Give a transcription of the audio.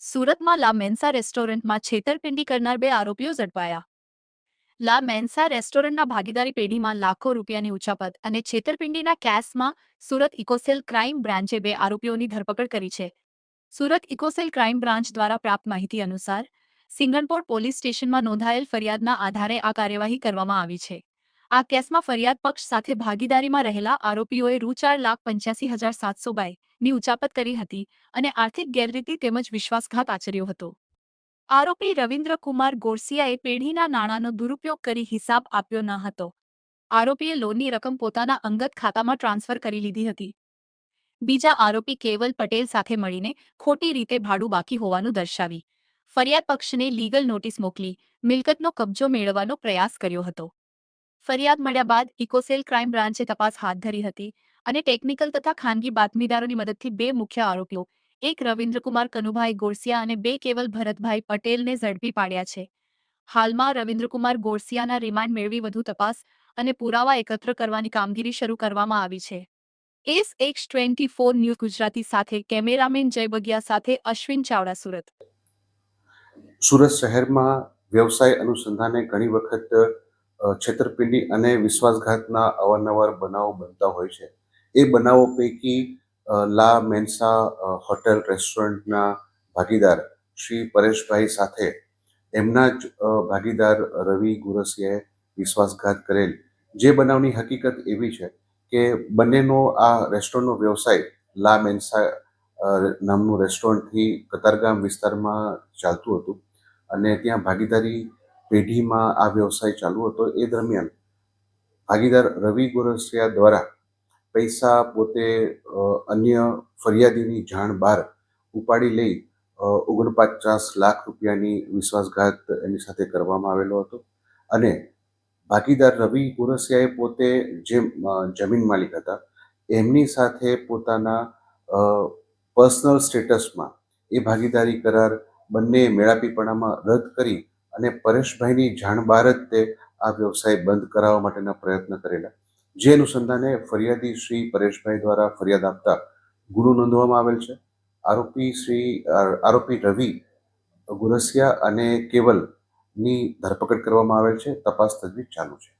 સુરતમાં લા મેન્સા રેસ્ટોરન્ટમાં છેતરપિંડી કરનાર બે આરોપીઓ ઝડપાયા. લા મેન્સા રેસ્ટોરન્ટના ભાગીદારી પેઢીમાં લાખો રૂપિયાની ઉચાપત અને છેતરપિંડીના કેસમાં સુરત ઇકોસેલ ક્રાઇમ બ્રાન્ચે બે આરોપીઓની ધરપકડ કરી છે. સુરત ઇકોસેલ ક્રાઇમ બ્રાન્ચ દ્વારા પ્રાપ્ત માહિતી અનુસાર સિંગણપોર પોલીસ સ્ટેશનમાં નોંધાયેલ ફરિયાદના આધારે આ કાર્યવાહી કરવામાં આવી છે. આ કેસમાં ફરિયાદ પક્ષ સાથે ભાગીદારીમાં રહેલા આરોપીઓએ રૂ 4,85,700 ની ઉચાપત કરી હતી અને આર્થિક ગેરરીતિ તેમજ વિશ્વાસઘાત આચર્યો હતો. આરોપી રવિન્દ્ર કુમાર ગોરસિયાએ પેઢીના નાણાંનો દુરુપયોગ કરી હિસાબ આપ્યો ન હતો. આરોપીએ લોનની રકમ પોતાના અંગત ખાતામાં ટ્રાન્સફર કરી લીધી હતી. બીજા આરોપી કેવલ પટેલ સાથે મળીને ખોટી રીતે ભાડું બાકી હોવાનું દર્શાવી ફરિયાદ પક્ષને લીગલ નોટિસ મોકલી મિલકતનો કબજો મેળવવાનો પ્રયાસ કર્યો હતો. ફરિયાદ મળ્યા બાદ ઇકોસેલ ક્રાઇમ બ્રાન્ચે તપાસ હાથ ધરી હતી અને ટેકનિકલ તથા ખાનગી બાતમીદારોની મદદથી બે મુખ્ય આરોપીઓ એક રવિન્દ્રકુમાર કનુભાઈ ગોરસિયા અને બે કેવલ ભરતભાઈ પટેલને ઝડપી પાડ્યા છે. હાલમાં રવિન્દ્રકુમાર ગોરસિયાના રિમાન્ડ મેળવી વધુ તપાસ અને પુરાવા એકત્ર કરવાની કામગીરી શરૂ કરવામાં આવી છે. SX24 ન્યૂઝ ગુજરાતી સાથે કેમેરામેન જય બગિયા સાથે અશ્વિન ચાવડા, સુરત. સુરત શહેરમાં વ્યવસાય અનુસંધાને ઘણી વખત છેતરપિંડી અને વિશ્વાસઘાતના અવારનવાર બનાવો બનતા હોય છે. એ બનાવો પૈકી લા મેન્સા હોટેલ રેસ્ટોરન્ટના ભાગીદાર શ્રી પરેશભાઈ સાથે એમના જ ભાગીદાર રવિ ગુરસિયાએ વિશ્વાસઘાત કરેલ. જે બનાવની હકીકત એવી છે કે બંનેનો આ રેસ્ટોરન્ટનો વ્યવસાય લા મેન્સા નામનું રેસ્ટોરન્ટથી કતારગામ વિસ્તારમાં ચાલતું હતું અને ત્યાં ભાગીદારી પેઢીમાં આ વ્યવસાય ચાલુ હતો. એ દરમિયાન ભાગીદાર રવિ ગોરસિયા દ્વારા પૈસા પોતે અન્ય ફરિયાદીની જાણ બહાર ઉપાડી લઈ 49 લાખ રૂપિયાની વિશ્વાસઘાત એની સાથે કરવામાં આવેલો હતો અને ભાગીદાર રવિ ગોરસિયાએ પોતે જે જમીન માલિક હતા એમની સાથે પોતાના પર્સનલ સ્ટેટસમાં એ ભાગીદારી કરાર બંને મેળાપીપણામાં રદ કરી અને પરેશભાઈની જાણ બહાર જ તે આ વ્યવસાય બંધ કરાવવા માટેના પ્રયત્ન કરેલા. જે અનુસંધાને ફરિયાદી શ્રી પરેશભાઈ દ્વારા ફરિયાદ આપતા ગુનો નોંધવામાં આવેલ છે. આરોપી રવિ ગુરસિયા અને કેવલની ધરપકડ કરવામાં આવેલ છે. તપાસ તજવીજ ચાલુ છે.